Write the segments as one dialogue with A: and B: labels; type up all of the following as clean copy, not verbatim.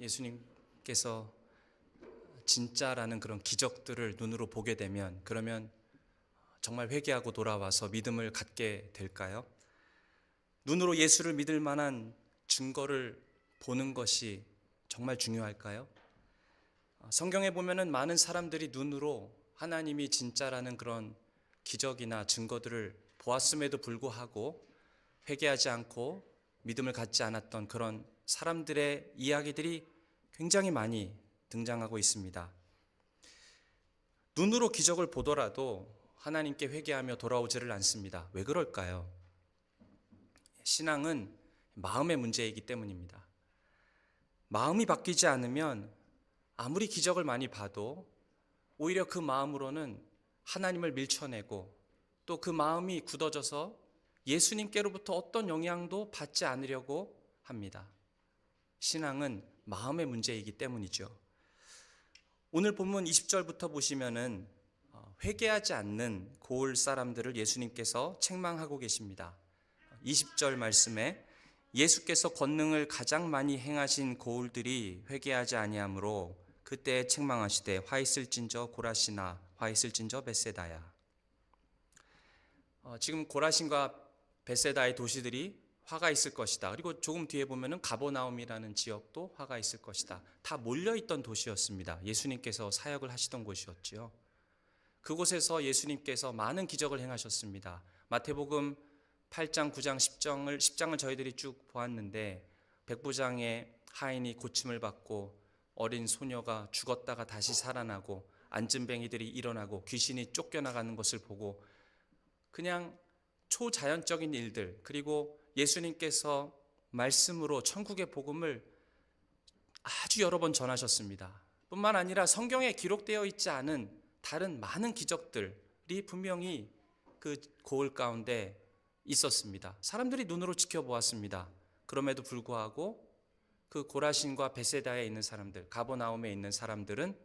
A: 예수님께서 진짜라는 그런 기적들을 눈으로 보게 되면 그러면 정말 회개하고 돌아와서 믿음을 갖게 될까요? 눈으로 예수를 믿을 만한 증거를 보는 것이 정말 중요할까요? 성경에 보면은 많은 사람들이 눈으로 하나님이 진짜라는 그런 기적이나 증거들을 보았음에도 불구하고 회개하지 않고 믿음을 갖지 않았던 그런 사람들의 이야기들이 굉장히 많이 등장하고 있습니다. 눈으로 기적을 보더라도 하나님께 회개하며 돌아오지를 않습니다. 왜 그럴까요? 신앙은 마음의 문제이기 때문입니다. 마음이 바뀌지 않으면 아무리 기적을 많이 봐도 오히려 그 마음으로는 하나님을 밀쳐내고 또 그 마음이 굳어져서 예수님께로부터 어떤 영향도 받지 않으려고 합니다. 신앙은 마음의 문제이기 때문이죠. 오늘 본문 20절부터 보시면은 회개하지 않는 고을 사람들을 예수님께서 책망하고 계십니다. 20절 말씀에 예수께서 권능을 가장 많이 행하신 고을들이 회개하지 아니하므로 그때 책망하시되 화 있을진저 고라시나 화 있을진저 벳세다야. 지금 고라신과 벳세다의 도시들이 화가 있을 것이다. 그리고 조금 뒤에 보면은 가버나움이라는 지역도 화가 있을 것이다. 다 몰려있던 도시였습니다. 예수님께서 사역을 하시던 곳이었지요. 그곳에서 예수님께서 많은 기적을 행하셨습니다. 마태복음 8장, 9장, 10장을 저희들이 쭉 보았는데 백부장의 하인이 고침을 받고 어린 소녀가 죽었다가 다시 살아나고 안진뱅이들이 일어나고 귀신이 쫓겨나가는 것을 보고 그냥 초자연적인 일들, 그리고 예수님께서 말씀으로 천국의 복음을 아주 여러 번 전하셨습니다. 뿐만 아니라 성경에 기록되어 있지 않은 다른 많은 기적들이 분명히 그 고을 가운데 있었습니다. 사람들이 눈으로 지켜보았습니다. 그럼에도 불구하고 그 고라신과 벳세다에 있는 사람들, 가버나움에 있는 사람들은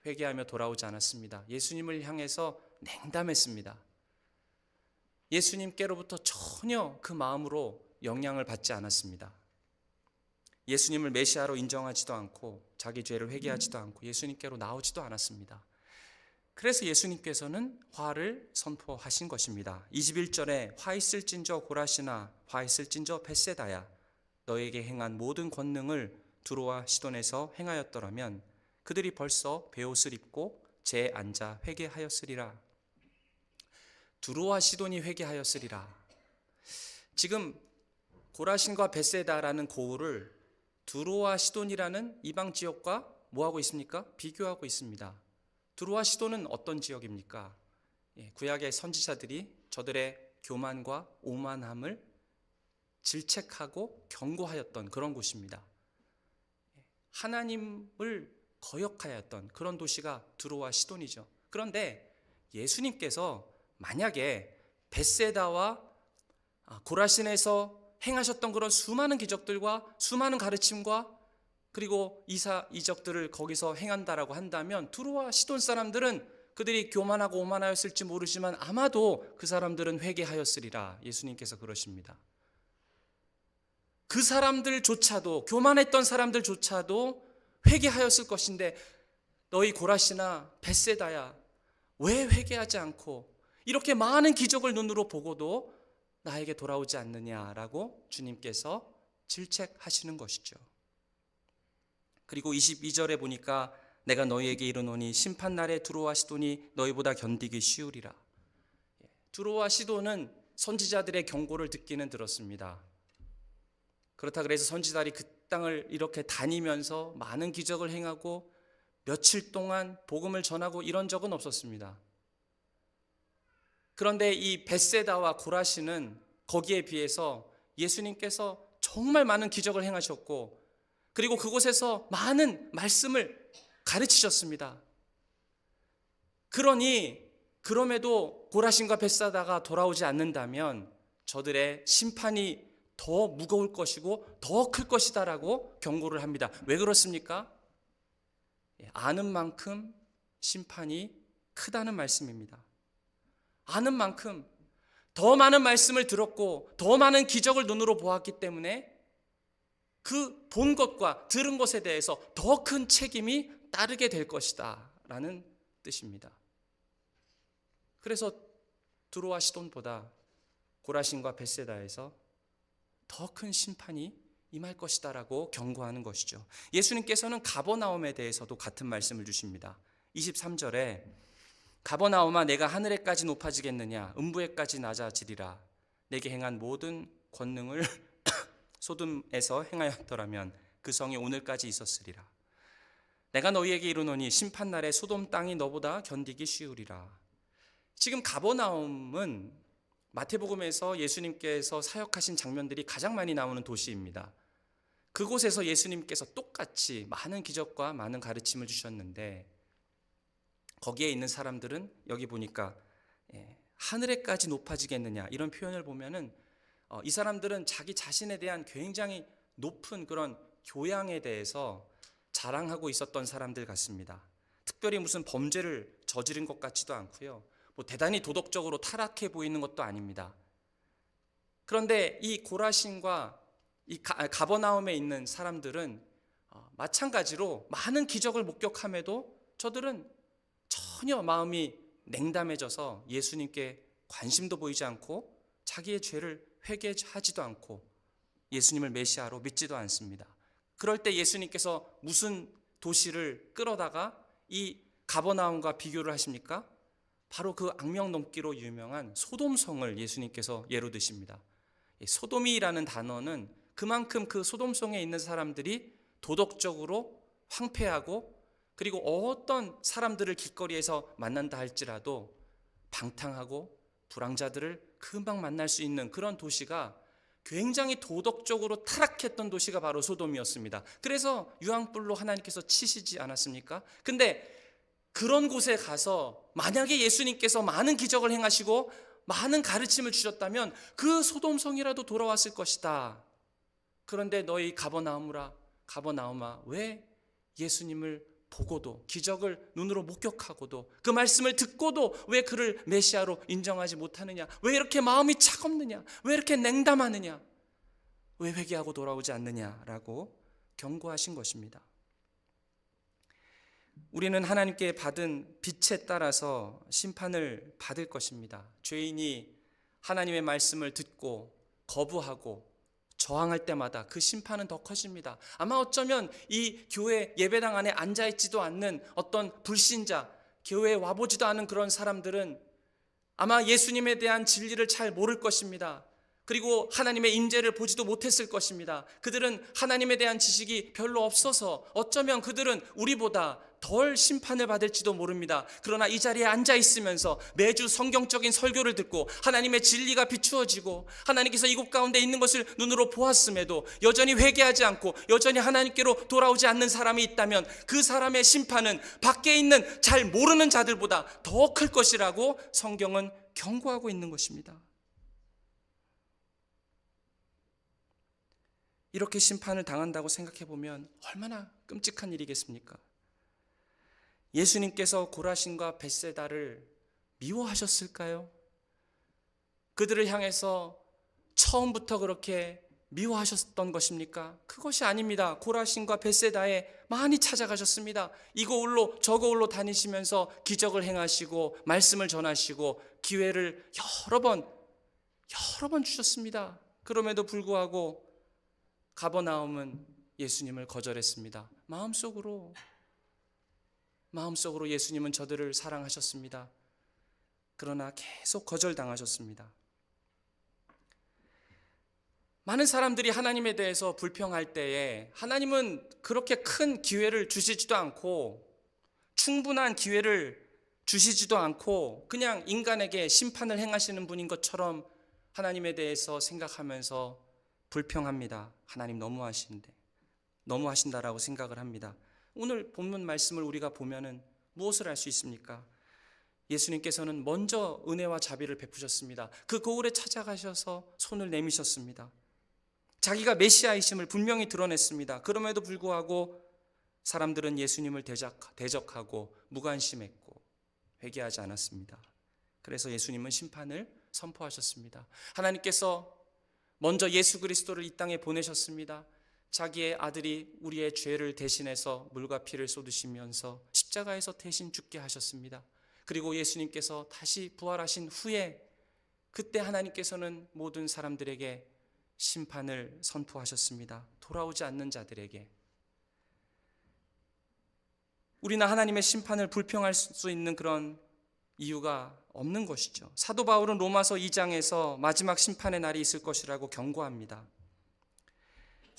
A: 회개하며 돌아오지 않았습니다. 예수님을 향해서 냉담했습니다. 예수님께로부터 전혀 그 마음으로 영향을 받지 않았습니다. 예수님을 메시아로 인정하지도 않고 자기 죄를 회개하지도 않고 예수님께로 나오지도 않았습니다. 그래서 예수님께서는 화를 선포하신 것입니다. 21절에 화 있을진저 고라시나 화 있을진저 벳세다야 너에게 행한 모든 권능을 두로와 시돈에서 행하였더라면 그들이 벌써 베옷을 입고 제 앉아 회개하였으리라. 두로와 시돈이 회개하였으리라. 지금 고라신과 벳세다라는 고을을 두로와 시돈이라는 이방 지역과 뭐하고 있습니까? 비교하고 있습니다. 두로와 시돈은 어떤 지역입니까? 구약의 선지자들이 저들의 교만과 오만함을 질책하고 경고하였던 그런 곳입니다. 하나님을 거역하였던 그런 도시가 두로와 시돈이죠. 그런데 예수님께서 만약에 벳세다와 고라신에서 행하셨던 그런 수많은 기적들과 수많은 가르침과 그리고 이적들을 거기서 행한다라고 한다면 두로와 시돈 사람들은 그들이 교만하고 오만하였을지 모르지만 아마도 그 사람들은 회개하였으리라. 예수님께서 그러십니다. 그 사람들조차도, 교만했던 사람들조차도 회개하였을 것인데 너희 고라시나 벳세다야 왜 회개하지 않고 이렇게 많은 기적을 눈으로 보고도 나에게 돌아오지 않느냐라고 주님께서 질책하시는 것이죠. 그리고 22절에 보니까 내가 너희에게 이르노니 심판날에 두로와 시돈이 너희보다 견디기 쉬우리라. 두로와 시돈은 선지자들의 경고를 듣기는 들었습니다. 그렇다 그래서 선지자들이 그 땅을 이렇게 다니면서 많은 기적을 행하고 며칠 동안 복음을 전하고 이런 적은 없었습니다. 그런데 이 벳세다와 고라신은 거기에 비해서 예수님께서 정말 많은 기적을 행하셨고 그리고 그곳에서 많은 말씀을 가르치셨습니다. 그럼에도 고라신과 벳세다가 돌아오지 않는다면 저들의 심판이 더 무거울 것이고 더 클 것이다라고 경고를 합니다. 왜 그렇습니까? 아는 만큼 심판이 크다는 말씀입니다. 아는 만큼 더 많은 말씀을 들었고 더 많은 기적을 눈으로 보았기 때문에 그 본 것과 들은 것에 대해서 더 큰 책임이 따르게 될 것이다 라는 뜻입니다. 그래서 두로와 시돈보다 고라신과 벳세다에서 더 큰 심판이 임할 것이다 라고 경고하는 것이죠. 예수님께서는 가버나움에 대해서도 같은 말씀을 주십니다. 23절에 가버나움아 내가 하늘에까지 높아지겠느냐 음부에까지 낮아지리라. 내게 행한 모든 권능을 소돔에서 행하였더라면 그 성이 오늘까지 있었으리라. 내가 너희에게 이르노니 심판날에 소돔 땅이 너보다 견디기 쉬우리라. 지금 가버나움은 마태복음에서 예수님께서 사역하신 장면들이 가장 많이 나오는 도시입니다. 그곳에서 예수님께서 똑같이 많은 기적과 많은 가르침을 주셨는데 거기에 있는 사람들은 여기 보니까 하늘에까지 높아지겠느냐 이런 표현을 보면은 이 사람들은 자기 자신에 대한 굉장히 높은 그런 교양에 대해서 자랑하고 있었던 사람들 같습니다. 특별히 무슨 범죄를 저지른 것 같지도 않고요. 뭐 대단히 도덕적으로 타락해 보이는 것도 아닙니다. 그런데 이 고라신과 이 가버나움에 있는 사람들은 마찬가지로 많은 기적을 목격함에도 저들은 전혀 마음이 냉담해져서 예수님께 관심도 보이지 않고 자기의 죄를 회개하지도 않고 예수님을 메시아로 믿지도 않습니다. 그럴 때 예수님께서 무슨 도시를 끌어다가 이 가버나움과 비교를 하십니까? 바로 그 악명 넘기로 유명한 소돔성을 예수님께서 예로 드십니다. 소돔이라는 단어는 그만큼 그 소돔성에 있는 사람들이 도덕적으로 황폐하고 그리고 어떤 사람들을 길거리에서 만난다 할지라도 방탕하고 불황자들을 금방 만날 수 있는 그런 도시가 굉장히 도덕적으로 타락했던 도시가 바로 소돔이었습니다. 그래서 유황불로 하나님께서 치시지 않았습니까? 근데 그런 곳에 가서 만약에 예수님께서 많은 기적을 행하시고 많은 가르침을 주셨다면 그 소돔성이라도 돌아왔을 것이다. 그런데 너희 가버나움아 왜 예수님을 보고도 기적을 눈으로 목격하고도 그 말씀을 듣고도 왜 그를 메시아로 인정하지 못하느냐? 왜 이렇게 마음이 차갑느냐? 왜 이렇게 냉담하느냐? 왜 회개하고 돌아오지 않느냐라고 경고하신 것입니다. 우리는 하나님께 받은 빚에 따라서 심판을 받을 것입니다. 죄인이 하나님의 말씀을 듣고 거부하고 저항할 때마다 그 심판은 더 커집니다. 아마 어쩌면 이 교회 예배당 안에 앉아있지도 않는 어떤 불신자, 교회에 와보지도 않은 그런 사람들은 아마 예수님에 대한 진리를 잘 모를 것입니다. 그리고 하나님의 임재를 보지도 못했을 것입니다. 그들은 하나님에 대한 지식이 별로 없어서 어쩌면 그들은 우리보다 덜 심판을 받을지도 모릅니다. 그러나 이 자리에 앉아 있으면서 매주 성경적인 설교를 듣고 하나님의 진리가 비추어지고 하나님께서 이곳 가운데 있는 것을 눈으로 보았음에도 여전히 회개하지 않고 여전히 하나님께로 돌아오지 않는 사람이 있다면 그 사람의 심판은 밖에 있는 잘 모르는 자들보다 더 클 것이라고 성경은 경고하고 있는 것입니다. 이렇게 심판을 당한다고 생각해 보면 얼마나 끔찍한 일이겠습니까? 예수님께서 고라신과 벳세다를 미워하셨을까요? 그들을 향해서 처음부터 그렇게 미워하셨던 것입니까? 그것이 아닙니다. 고라신과 벳세다에 많이 찾아가셨습니다. 이곳으로 저곳으로 다니시면서 기적을 행하시고 말씀을 전하시고 기회를 여러 번 주셨습니다. 그럼에도 불구하고 가버나움은 예수님을 거절했습니다. 마음속으로 예수님은 저들을 사랑하셨습니다. 그러나 계속 거절당하셨습니다. 많은 사람들이 하나님에 대해서 불평할 때에 하나님은 그렇게 큰 기회를 주시지도 않고 충분한 기회를 주시지도 않고 그냥 인간에게 심판을 행하시는 분인 것처럼 하나님에 대해서 생각하면서 불평합니다. 하나님 너무하신다라고 생각을 합니다. 오늘 본문 말씀을 우리가 보면은 무엇을 알 수 있습니까? 예수님께서는 먼저 은혜와 자비를 베푸셨습니다. 그 고을에 찾아가셔서 손을 내미셨습니다. 자기가 메시아이심을 분명히 드러냈습니다. 그럼에도 불구하고 사람들은 예수님을 대적하고 무관심했고 회개하지 않았습니다. 그래서 예수님은 심판을 선포하셨습니다. 하나님께서 먼저 예수 그리스도를 이 땅에 보내셨습니다. 자기의 아들이 우리의 죄를 대신해서 물과 피를 쏟으시면서 십자가에서 대신 죽게 하셨습니다. 그리고 예수님께서 다시 부활하신 후에 그때 하나님께서는 모든 사람들에게 심판을 선포하셨습니다. 돌아오지 않는 자들에게. 우리는 하나님의 심판을 불평할 수 있는 그런 이유가 없는 것이죠. 사도 바울은 로마서 2장에서 마지막 심판의 날이 있을 것이라고 경고합니다.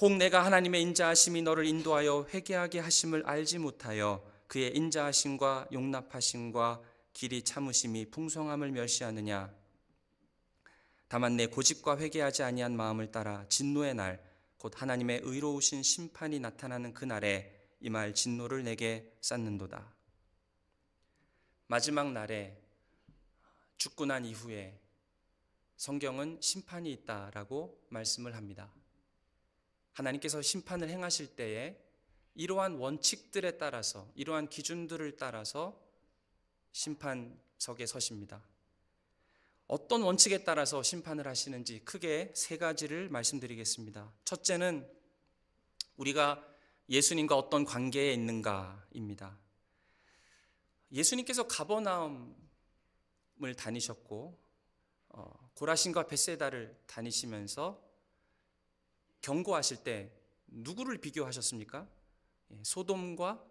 A: 혹 내가 하나님의 인자하심이 너를 인도하여 회개하게 하심을 알지 못하여 그의 인자하심과 용납하심과 길이 참으심이 풍성함을 멸시하느냐. 다만 내 고집과 회개하지 아니한 마음을 따라 진노의 날 곧 하나님의 의로우신 심판이 나타나는 그날에 이 말 진노를 내게 쌓는도다. 마지막 날에 죽고 난 이후에 성경은 심판이 있다라고 말씀을 합니다. 하나님께서 심판을 행하실 때에 이러한 원칙들에 따라서, 이러한 기준들을 따라서 심판석에 서십니다. 어떤 원칙에 따라서 심판을 하시는지 크게 세 가지를 말씀드리겠습니다. 첫째는 우리가 예수님과 어떤 관계에 있는가입니다. 예수님께서 가버나움을 다니셨고 고라신과 벳세다를 다니시면서 경고하실 때 누구를 비교하셨습니까? 소돔과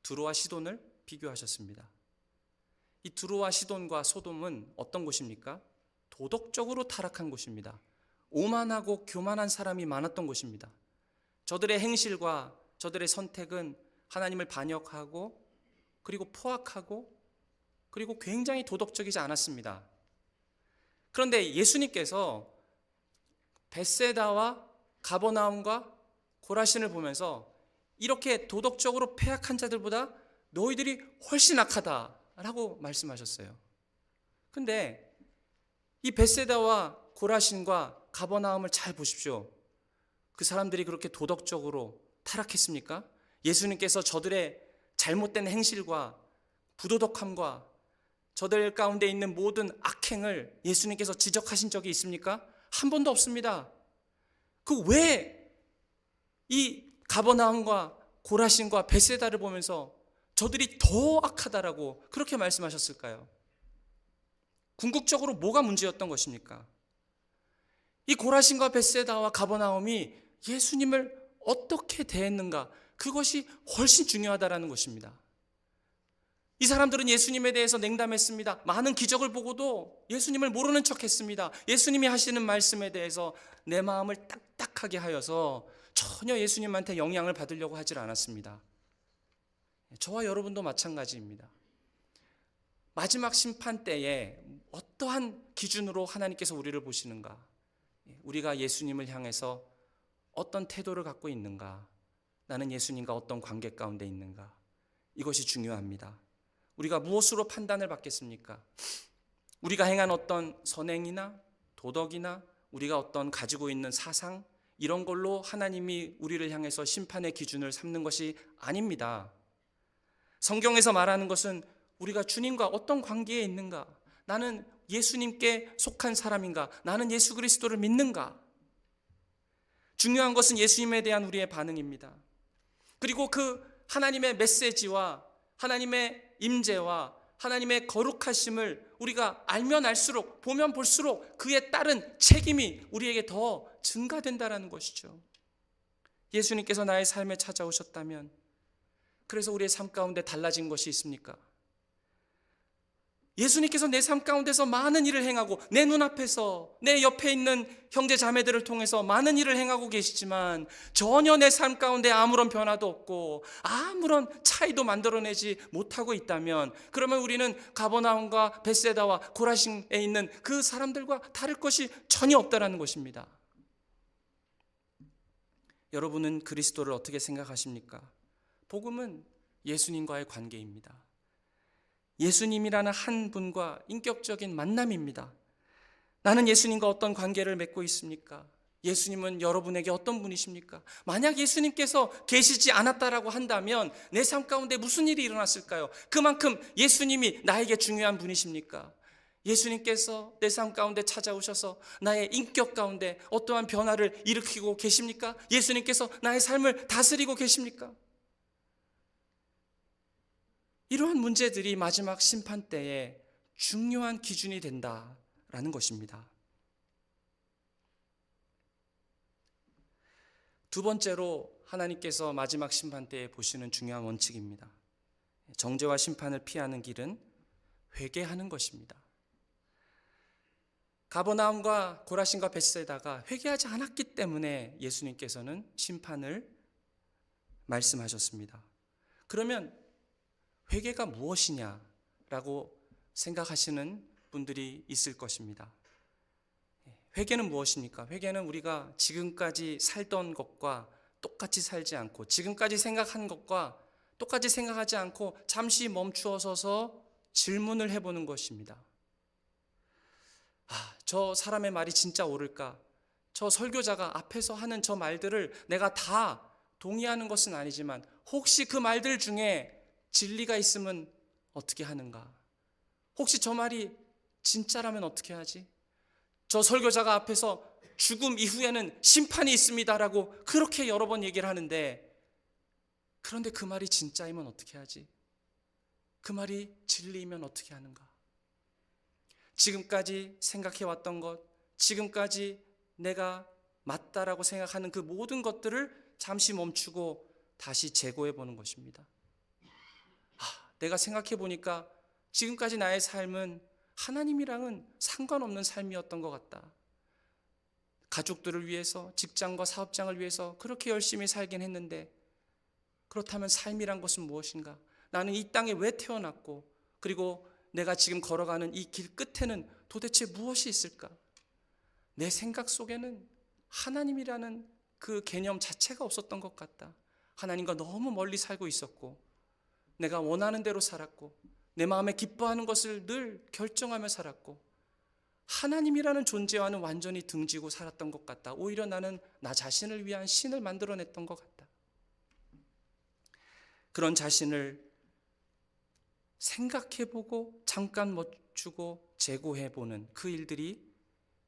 A: 두로와 시돈을 비교하셨습니다. 이 두로와 시돈과 소돔은 어떤 곳입니까? 도덕적으로 타락한 곳입니다. 오만하고 교만한 사람이 많았던 곳입니다. 저들의 행실과 저들의 선택은 하나님을 반역하고 그리고 포악하고 그리고 굉장히 도덕적이지 않았습니다. 그런데 예수님께서 벳세다와 가버나움과 고라신을 보면서 이렇게 도덕적으로 패악한 자들보다 너희들이 훨씬 악하다라고 말씀하셨어요. 근데 이 벳세다와 고라신과 가버나움을 잘 보십시오. 그 사람들이 그렇게 도덕적으로 타락했습니까? 예수님께서 저들의 잘못된 행실과 부도덕함과 저들 가운데 있는 모든 악행을 예수님께서 지적하신 적이 있습니까? 한 번도 없습니다. 그 왜 이 가버나움과 고라신과 벳세다를 보면서 저들이 더 악하다라고 그렇게 말씀하셨을까요? 궁극적으로 뭐가 문제였던 것입니까? 이 고라신과 벳세다와 가버나움이 예수님을 어떻게 대했는가, 그것이 훨씬 중요하다라는 것입니다. 이 사람들은 예수님에 대해서 냉담했습니다. 많은 기적을 보고도 예수님을 모르는 척했습니다. 예수님이 하시는 말씀에 대해서 내 마음을 딱딱하게 하여서 전혀 예수님한테 영향을 받으려고 하질 않았습니다. 저와 여러분도 마찬가지입니다. 마지막 심판 때에 어떠한 기준으로 하나님께서 우리를 보시는가? 우리가 예수님을 향해서 어떤 태도를 갖고 있는가? 나는 예수님과 어떤 관계 가운데 있는가? 이것이 중요합니다. 우리가 무엇으로 판단을 받겠습니까? 우리가 행한 어떤 선행이나 도덕이나 우리가 어떤 가지고 있는 사상, 이런 걸로 하나님이 우리를 향해서 심판의 기준을 삼는 것이 아닙니다. 성경에서 말하는 것은 우리가 주님과 어떤 관계에 있는가? 나는 예수님께 속한 사람인가? 나는 예수 그리스도를 믿는가? 중요한 것은 예수님에 대한 우리의 반응입니다. 그리고 그 하나님의 메시지와 하나님의 임재와 하나님의 거룩하심을 우리가 알면 알수록, 보면 볼수록 그에 따른 책임이 우리에게 더 증가된다는 것이죠. 예수님께서 나의 삶에 찾아오셨다면 그래서 우리의 삶 가운데 달라진 것이 있습니까? 예수님께서 내 삶 가운데서 많은 일을 행하고 내 눈앞에서 내 옆에 있는 형제 자매들을 통해서 많은 일을 행하고 계시지만 전혀 내 삶 가운데 아무런 변화도 없고 아무런 차이도 만들어내지 못하고 있다면 그러면 우리는 가버나움과 벳세다와 고라신에 있는 그 사람들과 다를 것이 전혀 없다라는 것입니다. 여러분은 그리스도를 어떻게 생각하십니까? 복음은 예수님과의 관계입니다. 예수님이라는 한 분과 인격적인 만남입니다. 나는 예수님과 어떤 관계를 맺고 있습니까? 예수님은 여러분에게 어떤 분이십니까? 만약 예수님께서 계시지 않았다라고 한다면 내 삶 가운데 무슨 일이 일어났을까요? 그만큼 예수님이 나에게 중요한 분이십니까? 예수님께서 내 삶 가운데 찾아오셔서 나의 인격 가운데 어떠한 변화를 일으키고 계십니까? 예수님께서 나의 삶을 다스리고 계십니까? 이러한 문제들이 마지막 심판 때에 중요한 기준이 된다라는 것입니다. 두 번째로 하나님께서 마지막 심판 때에 보시는 중요한 원칙입니다. 정죄와 심판을 피하는 길은 회개하는 것입니다. 가버나움과 고라신과 벳사이다가 회개하지 않았기 때문에 예수님께서는 심판을 말씀하셨습니다. 그러면 회개가 무엇이냐라고 생각하시는 분들이 있을 것입니다. 회개는 무엇입니까? 회개는 우리가 지금까지 살던 것과 똑같이 살지 않고, 지금까지 생각한 것과 똑같이 생각하지 않고 잠시 멈추어 서서 질문을 해보는 것입니다. 저 사람의 말이 진짜 옳을까? 저 설교자가 앞에서 하는 저 말들을 내가 다 동의하는 것은 아니지만 혹시 그 말들 중에 진리가 있으면 어떻게 하는가? 혹시 저 말이 진짜라면 어떻게 하지? 저 설교자가 앞에서 죽음 이후에는 심판이 있습니다라고 그렇게 여러 번 얘기를 하는데, 그런데 그 말이 진짜이면 어떻게 하지? 그 말이 진리이면 어떻게 하는가? 지금까지 생각해왔던 것, 지금까지 내가 맞다라고 생각하는 그 모든 것들을 잠시 멈추고 다시 재고해 보는 것입니다. 내가 생각해 보니까 지금까지 나의 삶은 하나님이랑은 상관없는 삶이었던 것 같다. 가족들을 위해서, 직장과 사업장을 위해서 그렇게 열심히 살긴 했는데, 그렇다면 삶이란 것은 무엇인가? 나는 이 땅에 왜 태어났고, 그리고 내가 지금 걸어가는 이 길 끝에는 도대체 무엇이 있을까? 내 생각 속에는 하나님이라는 그 개념 자체가 없었던 것 같다. 하나님과 너무 멀리 살고 있었고, 내가 원하는 대로 살았고, 내 마음에 기뻐하는 것을 늘 결정하며 살았고, 하나님이라는 존재와는 완전히 등지고 살았던 것 같다. 오히려 나는 나 자신을 위한 신을 만들어냈던 것 같다. 그런 자신을 생각해보고 잠깐 멈추고 재고해보는 그 일들이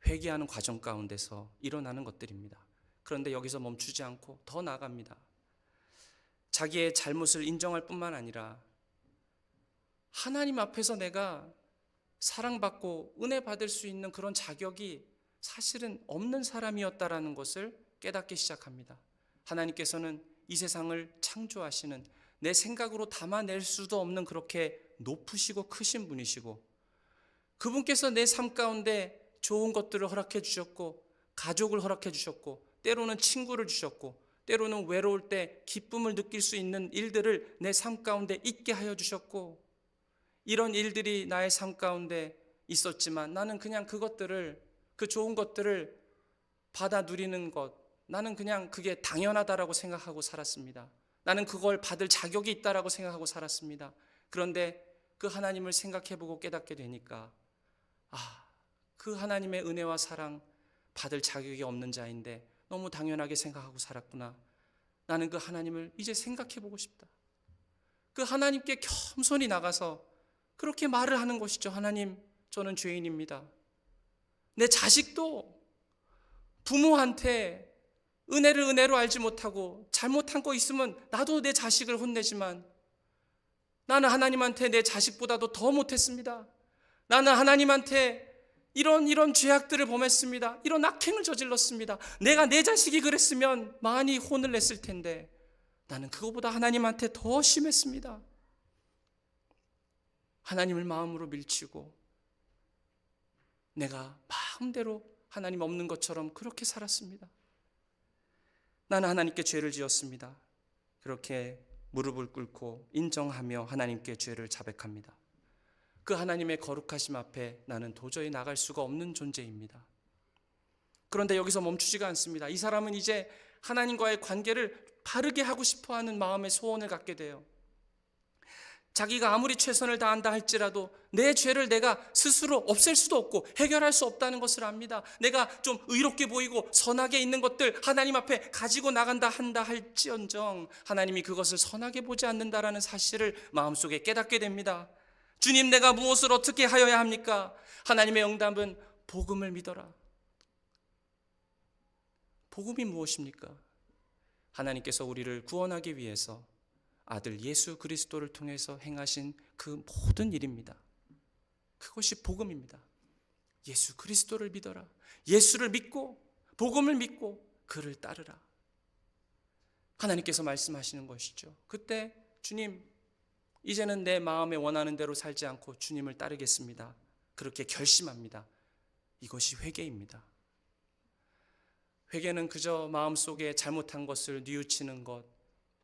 A: 회개하는 과정 가운데서 일어나는 것들입니다. 그런데 여기서 멈추지 않고 더 나아갑니다. 자기의 잘못을 인정할 뿐만 아니라 하나님 앞에서 내가 사랑받고 은혜 받을 수 있는 그런 자격이 사실은 없는 사람이었다라는 것을 깨닫기 시작합니다. 하나님께서는 이 세상을 창조하시는, 내 생각으로 담아낼 수도 없는 그렇게 높으시고 크신 분이시고, 그분께서 내 삶 가운데 좋은 것들을 허락해 주셨고, 가족을 허락해 주셨고, 때로는 친구를 주셨고, 때로는 외로울 때 기쁨을 느낄 수 있는 일들을 내 삶 가운데 있게 하여 주셨고, 이런 일들이 나의 삶 가운데 있었지만 나는 그냥 그것들을, 그 좋은 것들을 받아 누리는 것, 나는 그냥 그게 당연하다라고 생각하고 살았습니다. 나는 그걸 받을 자격이 있다라고 생각하고 살았습니다. 그런데 그 하나님을 생각해보고 깨닫게 되니까, 그 하나님의 은혜와 사랑 받을 자격이 없는 자인데 너무 당연하게 생각하고 살았구나. 나는 그 하나님을 이제 생각해보고 싶다. 그 하나님께 겸손히 나가서 그렇게 말을 하는 것이죠. 하나님, 저는 죄인입니다. 내 자식도 부모한테 은혜를 은혜로 알지 못하고 잘못한 거 있으면 나도 내 자식을 혼내지만, 나는 하나님한테 내 자식보다도 더 못했습니다. 나는 하나님한테 이런 죄악들을 범했습니다. 이런 악행을 저질렀습니다. 내가 내 자식이 그랬으면 많이 혼을 냈을 텐데 나는 그거보다 하나님한테 더 심했습니다. 하나님을 마음으로 밀치고 내가 마음대로 하나님 없는 것처럼 그렇게 살았습니다. 나는 하나님께 죄를 지었습니다. 그렇게 무릎을 꿇고 인정하며 하나님께 죄를 자백합니다. 그 하나님의 거룩하심 앞에 나는 도저히 나갈 수가 없는 존재입니다. 그런데 여기서 멈추지가 않습니다. 이 사람은 이제 하나님과의 관계를 바르게 하고 싶어하는 마음의 소원을 갖게 돼요. 자기가 아무리 최선을 다한다 할지라도 내 죄를 내가 스스로 없앨 수도 없고 해결할 수 없다는 것을 압니다. 내가 좀 의롭게 보이고 선하게 있는 것들 하나님 앞에 가지고 나간다 한다 할지언정 하나님이 그것을 선하게 보지 않는다라는 사실을 마음속에 깨닫게 됩니다. 주님, 내가 무엇을 어떻게 하여야 합니까? 하나님의 응답은 복음을 믿어라. 복음이 무엇입니까? 하나님께서 우리를 구원하기 위해서 아들 예수 그리스도를 통해서 행하신 그 모든 일입니다. 그것이 복음입니다. 예수 그리스도를 믿어라. 예수를 믿고 복음을 믿고 그를 따르라. 하나님께서 말씀하시는 것이죠. 그때 주님, 이제는 내 마음에 원하는 대로 살지 않고 주님을 따르겠습니다. 그렇게 결심합니다. 이것이 회개입니다. 회개는 그저 마음속에 잘못한 것을 뉘우치는 것,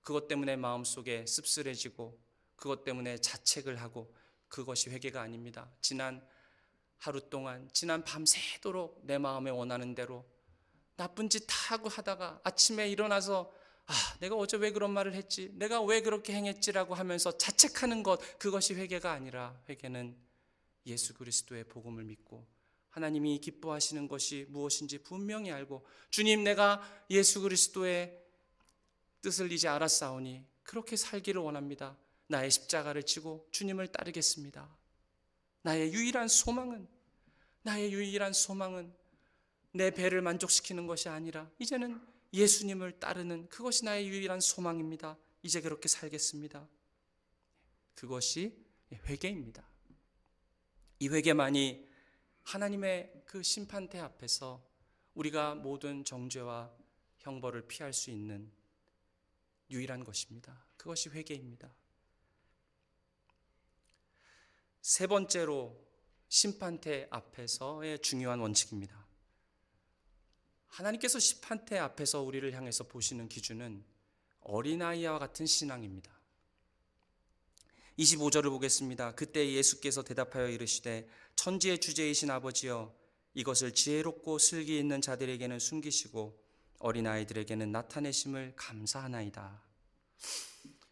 A: 그것 때문에 마음속에 씁쓸해지고 그것 때문에 자책을 하고, 그것이 회개가 아닙니다. 지난 하루 동안, 지난 밤새도록 내 마음에 원하는 대로 나쁜 짓 다 하고 하다가 아침에 일어나서 내가 어제 왜 그런 말을 했지? 내가 왜 그렇게 행했지라고 하면서 자책하는 것, 그것이 회개가 아니라, 회개는 예수 그리스도의 복음을 믿고 하나님이 기뻐하시는 것이 무엇인지 분명히 알고, 주님, 내가 예수 그리스도의 뜻을 이제 알았사오니 그렇게 살기를 원합니다. 나의 십자가를 지고 주님을 따르겠습니다. 나의 유일한 소망은 내 배를 만족시키는 것이 아니라 이제는 예수님을 따르는, 그것이 나의 유일한 소망입니다. 이제 그렇게 살겠습니다. 그것이 회개입니다. 이 회개만이 하나님의 그 심판대 앞에서 우리가 모든 정죄와 형벌을 피할 수 있는 유일한 것입니다. 그것이 회개입니다. 세 번째로, 심판대 앞에서의 중요한 원칙입니다. 하나님께서 심판대 앞에서 우리를 향해서 보시는 기준은 어린아이와 같은 신앙입니다. 25절을 보겠습니다. 그때 예수께서 대답하여 이르시되 천지의 주제이신 아버지여, 이것을 지혜롭고 슬기 있는 자들에게는 숨기시고 어린아이들에게는 나타내심을 감사하나이다.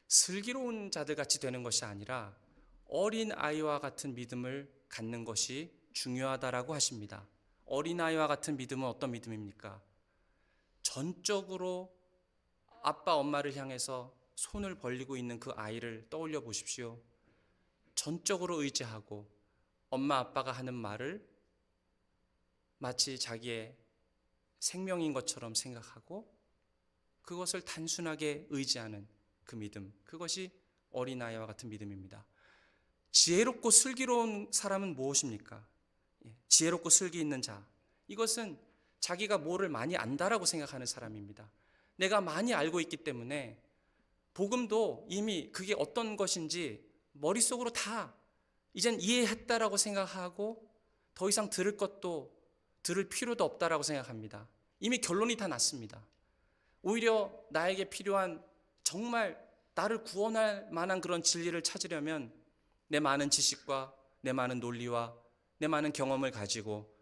A: 슬기로운 자들같이 되는 것이 아니라 어린아이와 같은 믿음을 갖는 것이 중요하다라고 하십니다. 어린아이와 같은 믿음은 어떤 믿음입니까? 전적으로 아빠 엄마를 향해서 손을 벌리고 있는 그 아이를 떠올려 보십시오. 전적으로 의지하고 엄마 아빠가 하는 말을 마치 자기의 생명인 것처럼 생각하고 그것을 단순하게 의지하는 그 믿음, 그것이 어린아이와 같은 믿음입니다. 지혜롭고 슬기로운 사람은 무엇입니까? 지혜롭고 슬기 있는 자, 이것은 자기가 뭐를 많이 안다라고 생각하는 사람입니다. 내가 많이 알고 있기 때문에 복음도 이미 그게 어떤 것인지 머릿속으로 다 이젠 이해했다라고 생각하고 더 이상 들을 필요도 없다라고 생각합니다. 이미 결론이 다 났습니다. 오히려 나에게 필요한, 정말 나를 구원할 만한 그런 진리를 찾으려면 내 많은 지식과 내 많은 논리와 내 많은 경험을 가지고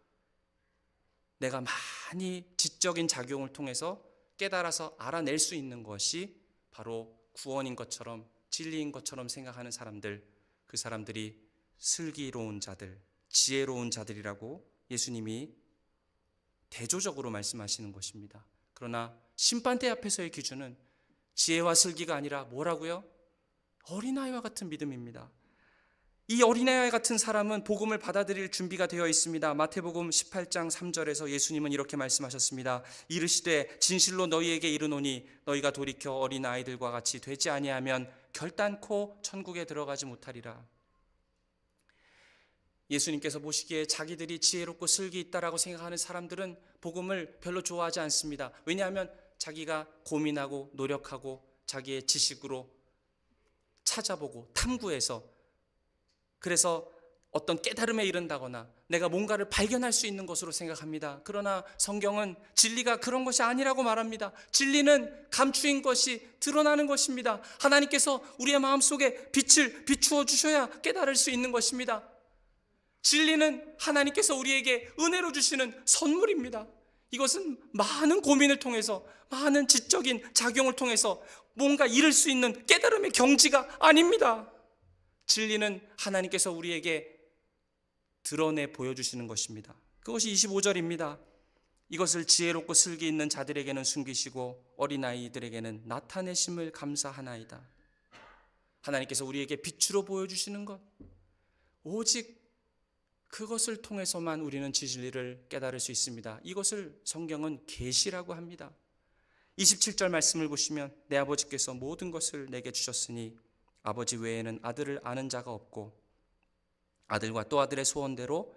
A: 내가 많이 지적인 작용을 통해서 깨달아서 알아낼 수 있는 것이 바로 구원인 것처럼, 진리인 것처럼 생각하는 사람들, 그 사람들이 슬기로운 자들, 지혜로운 자들이라고 예수님이 대조적으로 말씀하시는 것입니다. 그러나 심판대 앞에서의 기준은 지혜와 슬기가 아니라 뭐라고요? 어린아이와 같은 믿음입니다. 이 어린아이 같은 사람은 복음을 받아들일 준비가 되어 있습니다. 마태복음 18장 3절에서 예수님은 이렇게 말씀하셨습니다. 이르시되 진실로 너희에게 이르노니 너희가 돌이켜 어린아이들과 같이 되지 아니하면 결단코 천국에 들어가지 못하리라. 예수님께서 보시기에 자기들이 지혜롭고 슬기 있다라고 생각하는 사람들은 복음을 별로 좋아하지 않습니다. 왜냐하면 자기가 고민하고 노력하고 자기의 지식으로 찾아보고 탐구해서, 그래서 어떤 깨달음에 이른다거나 내가 뭔가를 발견할 수 있는 것으로 생각합니다. 그러나 성경은 진리가 그런 것이 아니라고 말합니다. 진리는 감추인 것이 드러나는 것입니다. 하나님께서 우리의 마음속에 빛을 비추어 주셔야 깨달을 수 있는 것입니다. 진리는 하나님께서 우리에게 은혜로 주시는 선물입니다. 이것은 많은 고민을 통해서, 많은 지적인 작용을 통해서 뭔가 이룰 수 있는 깨달음의 경지가 아닙니다. 진리는 하나님께서 우리에게 드러내 보여주시는 것입니다. 그것이 25절입니다. 이것을 지혜롭고 슬기 있는 자들에게는 숨기시고 어린아이들에게는 나타내심을 감사하나이다. 하나님께서 우리에게 빛으로 보여주시는 것, 오직 그것을 통해서만 우리는 진리를 깨달을 수 있습니다. 이것을 성경은 계시라고 합니다. 27절 말씀을 보시면 내 아버지께서 모든 것을 내게 주셨으니 아버지 외에는 아들을 아는 자가 없고 아들과 또 아들의 소원대로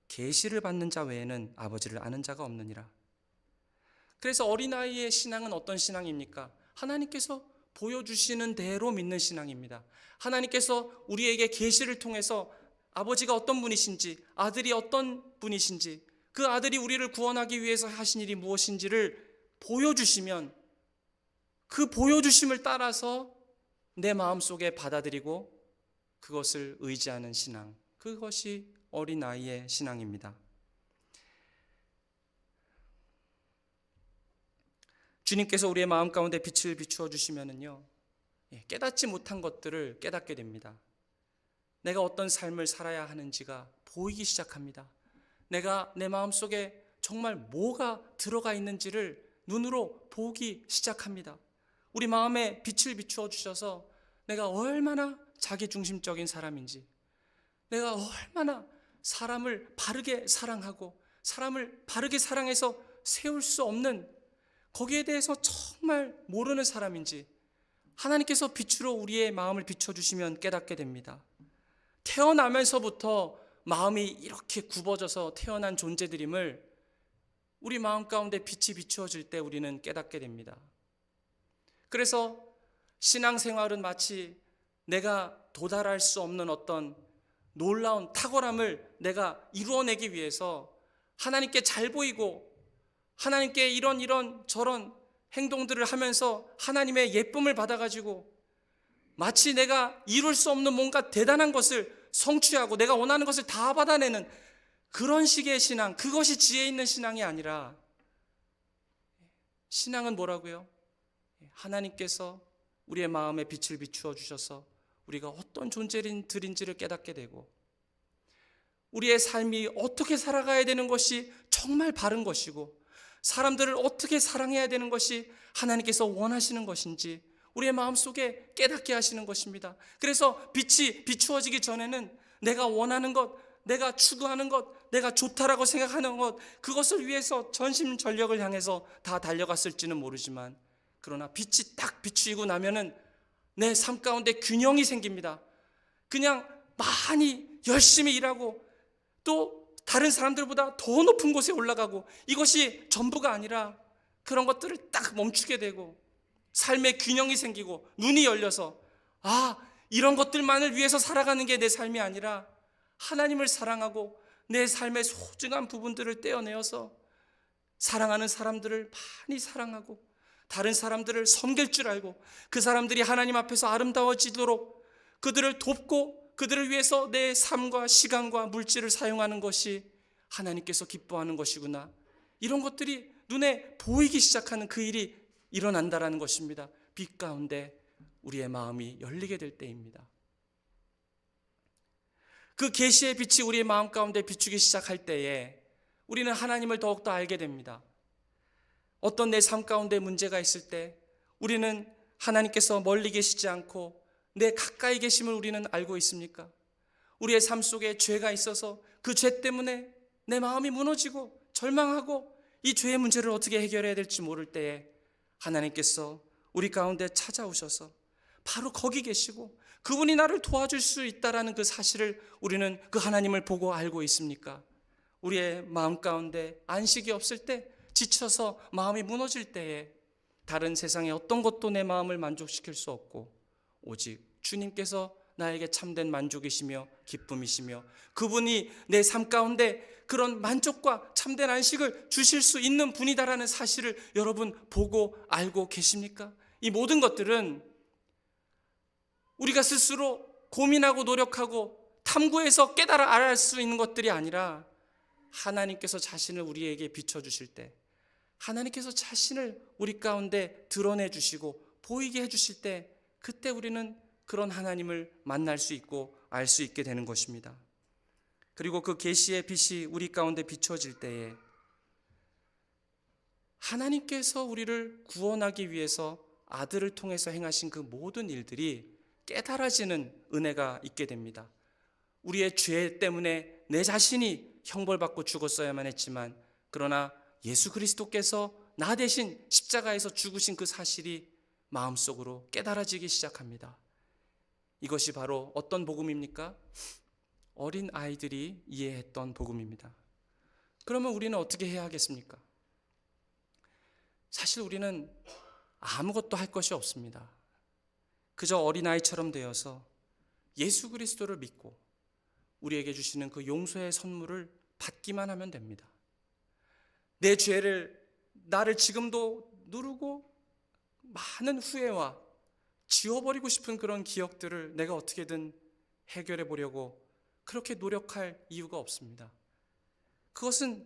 A: 계시를 받는 자 외에는 아버지를 아는 자가 없느니라. 그래서 어린아이의 신앙은 어떤 신앙입니까? 하나님께서 보여주시는 대로 믿는 신앙입니다. 하나님께서 우리에게 계시를 통해서 아버지가 어떤 분이신지, 아들이 어떤 분이신지, 그 아들이 우리를 구원하기 위해서 하신 일이 무엇인지를 보여주시면 그 보여주심을 따라서 내 마음속에 받아들이고 그것을 의지하는 신앙, 그것이 어린아이의 신앙입니다. 주님께서 우리의 마음 가운데 빛을 비추어 주시면은요, 깨닫지 못한 것들을 깨닫게 됩니다. 내가 어떤 삶을 살아야 하는지가 보이기 시작합니다. 내가 내 마음속에 정말 뭐가 들어가 있는지를 눈으로 보기 시작합니다. 우리 마음에 빛을 비추어 주셔서 내가 얼마나 자기중심적인 사람인지, 내가 얼마나 사람을 바르게 사랑하고 사람을 바르게 사랑해서 세울 수 없는, 거기에 대해서 정말 모르는 사람인지 하나님께서 빛으로 우리의 마음을 비춰주시면 깨닫게 됩니다. 태어나면서부터 마음이 이렇게 굽어져서 태어난 존재들임을 우리 마음 가운데 빛이 비추어질 때 우리는 깨닫게 됩니다. 그래서 신앙생활은 마치 내가 도달할 수 없는 어떤 놀라운 탁월함을 내가 이루어내기 위해서 하나님께 잘 보이고 하나님께 이런 저런 행동들을 하면서 하나님의 예쁨을 받아가지고 마치 내가 이룰 수 없는 뭔가 대단한 것을 성취하고 내가 원하는 것을 다 받아내는 그런 식의 신앙, 그것이 지혜 있는 신앙이 아니라, 신앙은 뭐라고요? 하나님께서 우리의 마음에 빛을 비추어 주셔서 우리가 어떤 존재들인지를 깨닫게 되고 우리의 삶이 어떻게 살아가야 되는 것이 정말 바른 것이고 사람들을 어떻게 사랑해야 되는 것이 하나님께서 원하시는 것인지 우리의 마음속에 깨닫게 하시는 것입니다. 그래서 빛이 비추어지기 전에는 내가 원하는 것, 내가 추구하는 것, 내가 좋다라고 생각하는 것, 그것을 위해서 전심전력을 향해서 다 달려갔을지는 모르지만, 그러나 빛이 딱 비추이고 나면은 내 삶 가운데 균형이 생깁니다. 그냥 많이 열심히 일하고 또 다른 사람들보다 더 높은 곳에 올라가고 이것이 전부가 아니라 그런 것들을 딱 멈추게 되고 삶의 균형이 생기고 눈이 열려서 이런 것들만을 위해서 살아가는 게 내 삶이 아니라 하나님을 사랑하고 내 삶의 소중한 부분들을 떼어내어서 사랑하는 사람들을 많이 사랑하고 다른 사람들을 섬길 줄 알고 그 사람들이 하나님 앞에서 아름다워지도록 그들을 돕고 그들을 위해서 내 삶과 시간과 물질을 사용하는 것이 하나님께서 기뻐하는 것이구나, 이런 것들이 눈에 보이기 시작하는 그 일이 일어난다라는 것입니다. 빛 가운데 우리의 마음이 열리게 될 때입니다. 그 계시의 빛이 우리의 마음 가운데 비추기 시작할 때에 우리는 하나님을 더욱더 알게 됩니다. 어떤 내 삶 가운데 문제가 있을 때 우리는 하나님께서 멀리 계시지 않고 내 가까이 계심을 우리는 알고 있습니까? 우리의 삶 속에 죄가 있어서 그 죄 때문에 내 마음이 무너지고 절망하고 이 죄의 문제를 어떻게 해결해야 될지 모를 때에 하나님께서 우리 가운데 찾아오셔서 바로 거기 계시고 그분이 나를 도와줄 수 있다라는 그 사실을 우리는 그 하나님을 보고 알고 있습니까? 우리의 마음 가운데 안식이 없을 때, 지쳐서 마음이 무너질 때에 다른 세상의 어떤 것도 내 마음을 만족시킬 수 없고 오직 주님께서 나에게 참된 만족이시며 기쁨이시며 그분이 내 삶 가운데 그런 만족과 참된 안식을 주실 수 있는 분이다라는 사실을 여러분 보고 알고 계십니까? 이 모든 것들은 우리가 스스로 고민하고 노력하고 탐구해서 깨달아 알 수 있는 것들이 아니라 하나님께서 자신을 우리에게 비춰주실 때, 하나님께서 자신을 우리 가운데 드러내 주시고 보이게 해주실 때, 그때 우리는 그런 하나님을 만날 수 있고 알 수 있게 되는 것입니다. 그리고 그 계시의 빛이 우리 가운데 비춰질 때에 하나님께서 우리를 구원하기 위해서 아들을 통해서 행하신 그 모든 일들이 깨달아지는 은혜가 있게 됩니다. 우리의 죄 때문에 내 자신이 형벌받고 죽었어야만 했지만, 그러나 예수 그리스도께서 나 대신 십자가에서 죽으신 그 사실이 마음속으로 깨달아지기 시작합니다. 이것이 바로 어떤 복음입니까? 어린 아이들이 이해했던 복음입니다. 그러면 우리는 어떻게 해야 하겠습니까? 사실 우리는 아무것도 할 것이 없습니다. 그저 어린아이처럼 되어서 예수 그리스도를 믿고 우리에게 주시는 그 용서의 선물을 받기만 하면 됩니다. 내 죄를, 나를 지금도 누르고 많은 후회와 지워버리고 싶은 그런 기억들을 내가 어떻게든 해결해 보려고 그렇게 노력할 이유가 없습니다. 그것은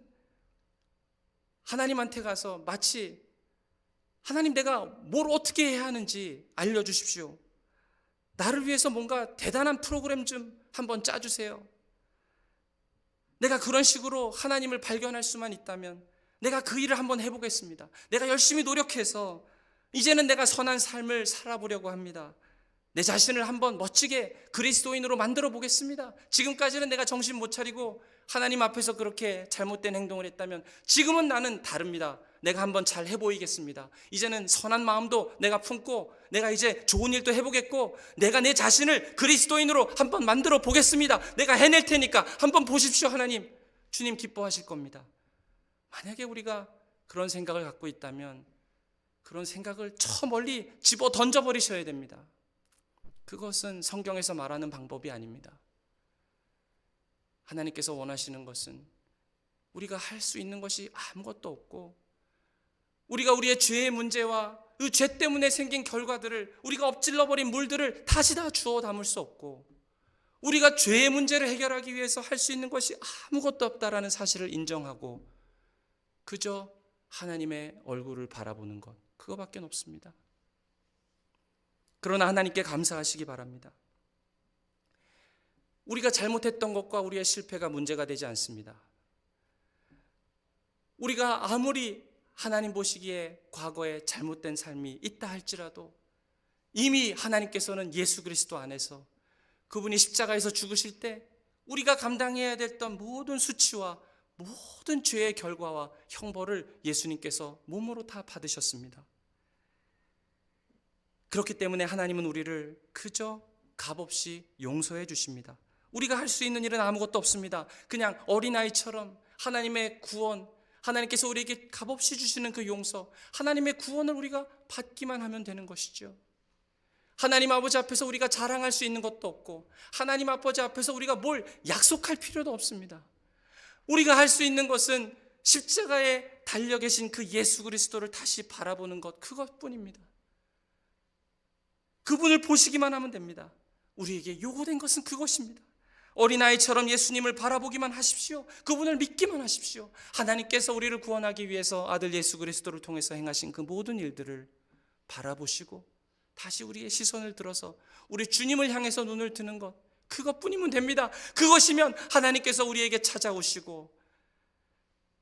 A: 하나님한테 가서 마치 하나님, 내가 뭘 어떻게 해야 하는지 알려주십시오. 나를 위해서 뭔가 대단한 프로그램 좀 한번 짜주세요. 내가 그런 식으로 하나님을 발견할 수만 있다면 내가 그 일을 한번 해보겠습니다. 내가 열심히 노력해서 이제는 내가 선한 삶을 살아보려고 합니다. 내 자신을 한번 멋지게 그리스도인으로 만들어 보겠습니다. 지금까지는 내가 정신 못 차리고 하나님 앞에서 그렇게 잘못된 행동을 했다면 지금은 나는 다릅니다. 내가 한번 잘 해보이겠습니다. 이제는 선한 마음도 내가 품고 내가 이제 좋은 일도 해보겠고 내가 내 자신을 그리스도인으로 한번 만들어 보겠습니다. 내가 해낼 테니까 한번 보십시오. 하나님, 주님 기뻐하실 겁니다. 만약에 우리가 그런 생각을 갖고 있다면 그런 생각을 저 멀리 집어 던져버리셔야 됩니다. 그것은 성경에서 말하는 방법이 아닙니다. 하나님께서 원하시는 것은 우리가 할 수 있는 것이 아무것도 없고, 우리가 우리의 죄의 문제와 그 죄 때문에 생긴 결과들을, 우리가 엎질러버린 물들을 다시 다 주워 담을 수 없고, 우리가 죄의 문제를 해결하기 위해서 할 수 있는 것이 아무것도 없다라는 사실을 인정하고 그저 하나님의 얼굴을 바라보는 것, 그거밖에 없습니다. 그러나 하나님께 감사하시기 바랍니다. 우리가 잘못했던 것과 우리의 실패가 문제가 되지 않습니다. 우리가 아무리 하나님 보시기에 과거에 잘못된 삶이 있다 할지라도 이미 하나님께서는 예수 그리스도 안에서 그분이 십자가에서 죽으실 때 우리가 감당해야 됐던 모든 수치와 모든 죄의 결과와 형벌을 예수님께서 몸으로 다 받으셨습니다. 그렇기 때문에 하나님은 우리를 그저 값없이 용서해 주십니다. 우리가 할 수 있는 일은 아무것도 없습니다. 그냥 어린아이처럼 하나님의 구원, 하나님께서 우리에게 값없이 주시는 그 용서, 하나님의 구원을 우리가 받기만 하면 되는 것이죠. 하나님 아버지 앞에서 우리가 자랑할 수 있는 것도 없고, 하나님 아버지 앞에서 우리가 뭘 약속할 필요도 없습니다. 우리가 할 수 있는 것은 십자가에 달려 계신 그 예수 그리스도를 다시 바라보는 것, 그것뿐입니다. 그분을 보시기만 하면 됩니다. 우리에게 요구된 것은 그것입니다. 어린아이처럼 예수님을 바라보기만 하십시오. 그분을 믿기만 하십시오. 하나님께서 우리를 구원하기 위해서 아들 예수 그리스도를 통해서 행하신 그 모든 일들을 바라보시고 다시 우리의 시선을 들어서 우리 주님을 향해서 눈을 드는 것, 그것뿐이면 됩니다. 그것이면 하나님께서 우리에게 찾아오시고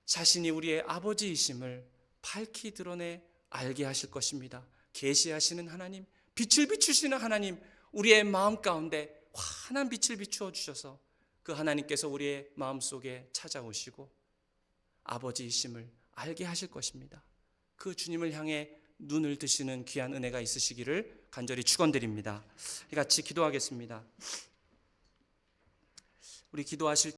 A: 자신이 우리의 아버지이심을 밝히 드러내 알게 하실 것입니다. 계시하시는 하나님, 빛을 비추시는 하나님, 우리의 마음 가운데 환한 빛을 비추어 주셔서 그 하나님께서 우리의 마음속에 찾아오시고 아버지이심을 알게 하실 것입니다. 그 주님을 향해 눈을 드시는 귀한 은혜가 있으시기를 간절히 축원드립니다. 같이 기도하겠습니다. 우리 기도하실